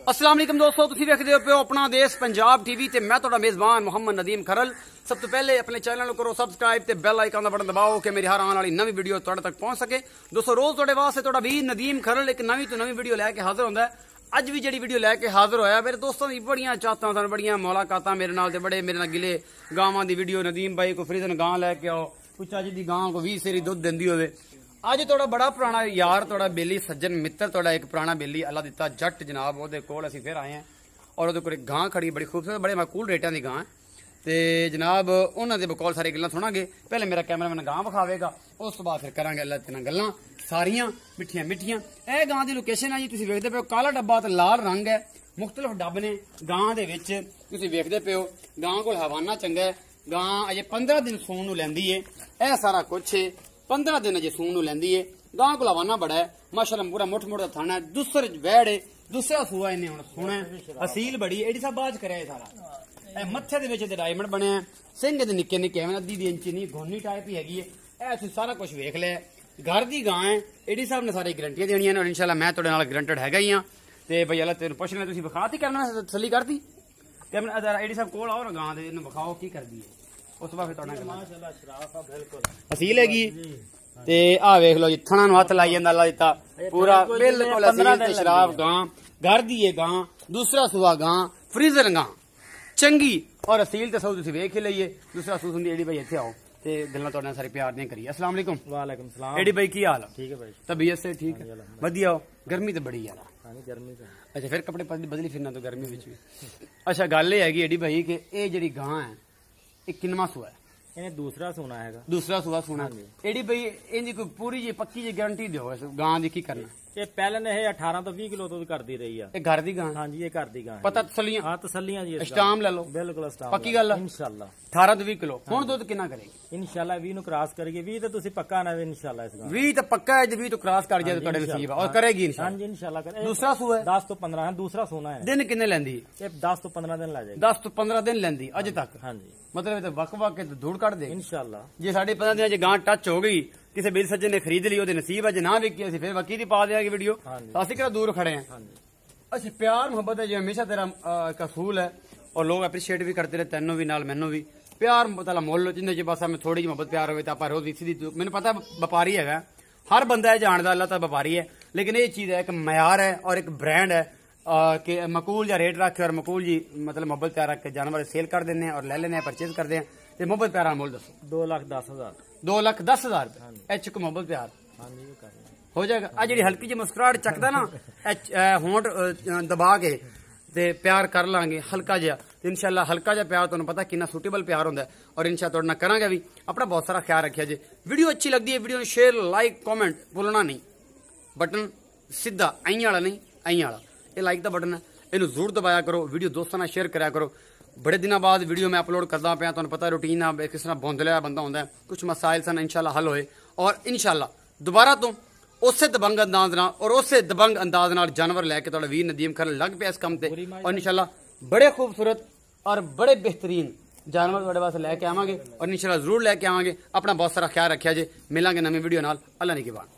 अस्सलाम वालेकुम दोस्तों, तुसीं वेखदे हो अपना देश पंजाब टीवी ते मैं तुहाडा मेज़बान मोहम्मद नदीम खरल। सब तो पहले अपने चैनल को करो सब्सक्राइब ते बेल आइकन का बटन दबाओ कि मेरी हर आने वाली नवी वीडियो तुहाडे तक पहुंच सके। दोस्तों रोज तुहाडे वास्ते तुहाडा वीर नदीम खरल एक नवी तो नवी वीडियो लैके हाजिर होंदा है। अज भी जी वीडियो लैके हाजिर होया मेरे दोस्तों की बड़ियां चाहतां सन, बड़ियां मुलाकातां मेरे नाल ते बड़े मेरे नाल गिले गावां दी वीडियो नदीम भाई को फ्रीजन गां लैके आओ, कुछ अज दी गां को 20 सेरी दुध दिंदी होवे। अज थोड़ा बड़ा पुराना यार थोड़ा बेली सज्जन मित्र थोड़ा एक पुराना बेली अल्लाह दिता जट जनाब ओहदे कोल असीं फिर आए हैं और ओहदे कोल एक गां खड़ी बड़ी खूबसूरत बड़े माकूल रेटां दी गां है ते जनाब उन्हां दे बकौल सारी गल्लां सुनांगे। पहले मेरा कैमरामैन गां विखावेगा, उस तो बाद फिर करांगे अल्लाह दियां गल्लां सारियां मिठियां मिठियां। यह गां दी लोकेशन है जी, तुसीं वेखदे पे हो काला डब्बा ते लाल रंग है, मुख्तलिफ डब्ब ने गां दे विच तुसीं वेखदे पे हो। गां कोल हवाना चंगा है, गां अजे 15 दिन सूण नूं लैंदी है, यह सारा कुछ है 15 दिन अजे सूण नूं लैंदी है। गां को हवाना बड़ा है माशाअल्लाह, पूरा मुठ मुठ दा थाना है, दूसरे वैड़ है, दूसरा सूआ इन्हें हुण सोना है, असील बड़ी एडी सा बाज करया सारा। मत्थे दे विच डायमंड बने सिंह दे निक्के निक्के अद्धी दी इंची नहीं घोनी टाइप ही हैगी है। ऐ सारा कुछ वेख लिया, घर दी गां है, एडी साहब ने सारी गारंटियां देनियां और इंशाल्लाह मैं तुहाडे नाल गारंटेड हैगा ही हां। ते भई अल्लाह तेनू पुछ ले तुसीं विखाती करना तसल्ली करदी कैमरा एडी साहब कोल आओ ना गां दे इन्हू विखाओ की करदी है, उस बाद फिर तुहाडे नाल माशाअल्लाह शराफ आ बिल्कुल असील हैगी। ते आ वेख लो जी थणा नूं हत्थ लाई जांदा अल्लाह दिता पूरा बिल्कुल असील ते शराफ गां, घर दी है गां, दूसरा सूआ गां, फ्रीजन गां चंगी और असील ते सब तुसीं वेख ही लईए। दूसरा सूस हुंदी एडी भाई इत्थे आओ ते गल्लां तुहाडे नाल सारी प्यार दी करिए। अस्सलाम वालेकुम। वालेकुम सलाम। एडी भाई की हाल है? ठीक है भाई, तबीयत से ठीक है? वधिया हो? गर्मी तो बड़ी यार। हां जी गर्मी तो अच्छा फिर कपड़े बदली फिरना तो गर्मी विच भी। अच्छा गल ये हैगी एडी भाई कि ये जेहड़ी गां है ये किन्नवा सूआ है? इन्हें दूसरा सोना है, दूसरा सुबह सोना। एडी भाई इनकी कोई पूरी जी पक्की जी गारंटी दो गां दी की करना? ये पहले ने 18 तो 20 किलो दूध करती रही है। घर दी गां? हां जी ये घर दी गां। पता तसल्लियां? हां तसल्लियां जी, स्टाम ले लो बिल्कुल स्टाम पक्की गल है इंशाल्लाह। 18 तो 20 किलो हुण दूध कितना करेगी? इंशाल्लाह 20 नु क्रॉस करेगी। 20 तो तुसी पक्का ना इंशाल्लाह इस गां 20 तो पक्का है, 20 तो क्रॉस कर जाए तो ਤੁਹਾਡੇ नसीब और करेगी इंशाल्लाह। हां जी इंशाल्लाह करेगी। दूसरा सूआ है 10 तो 15 है, दूसरा सोना है। दिन कितने लेंदी? ये 10 तो 15 दिन ला जाएगी। 10 तो 15 दिन लेंदी अज तक? हां जी मतलब तो वक वक के धूड़ कट दे इंशाल्लाह। जे साढ़े 15 दिन गां टच हो गई किसी बिल सज्जन ने खरीद ली ओदे नसीब है, जे ना विकी असीं फिर वकी दी पा देंगे वीडियो। असीं किहड़ा दूर खड़े हैं। अच्छा प्यार मोहब्बत है जो हमेशा तेरा कसूल है और लोग अप्रीशिएट भी करते रहे, तेनों भी नाल मैनू भी प्यार तला मुल जिन्हें जे बस हमें थोड़ी मोहब्बत प्यार हो तो आप रोज सीधी मैंने पता व्यापारी है, हर बंदा है जानता अल्लाह तक व्यापारी है, लेकिन ये चीज है एक मयार है और एक ब्रांड है कि मकूल या रेट रख के और मकूल जी मतलब मोहब्बत प्यार रख के जानवर सेल कर देने और ले लेने परचेज करते हैं। तो मोहब्बत प्यार मोल दसो? 2,10,000। 2,10,000 एच को मोहब्बत प्यार हो जाएगा। आ जी हल्की जी मुस्कुराहट चकदा ना होंठ दबा के ते प्यार कर लांगे हल्का जिहा, इंशाल्लाह हल्का जिहा प्यार तुहानूं पता कितना सूटेबल प्यार होंदा है और इंशाल्लाह तुहाडे नाल करांगे भी। अपना बहुत सारा ख्याल रखिया जे। वीडियो अच्छी लगती है वीडियो नूं शेयर लाइक कॉमेंट भूलना नहीं, बटन सीधा आई वाला नहीं आई वाला ये लाइक का बटन है, इनू जरूर दबाया करो, वीडियो दोस्तों नाल शेयर कराया करो। बड़े दिनों बाद वीडियो मैं अपलोड करदा पिया, तुहानूं पता रूटीन आ किस तरह बौंदलिया बंदा होंदा है, कुछ मसाइल सन इंशाल्लाह हल होए और इंशाल्लाह दोबारा तो उसे दबंग अंदाज नाल और उसे दबंग अंदाज नाल जानवर लैके तुहाडा वीर नदीम खरल लग पिया इस काम ते और इंशाल्लाह बड़े खूबसूरत और बड़े बेहतरीन जानवर तुहाडे वास्ते लैके आवांगे और इंशाल्लाह जरूर लैके आवांगे। अपना बहुत सारा ख्याल रखिया जे। मिलांगे नवी वीडियो नाल। अल्लाह ने की बात।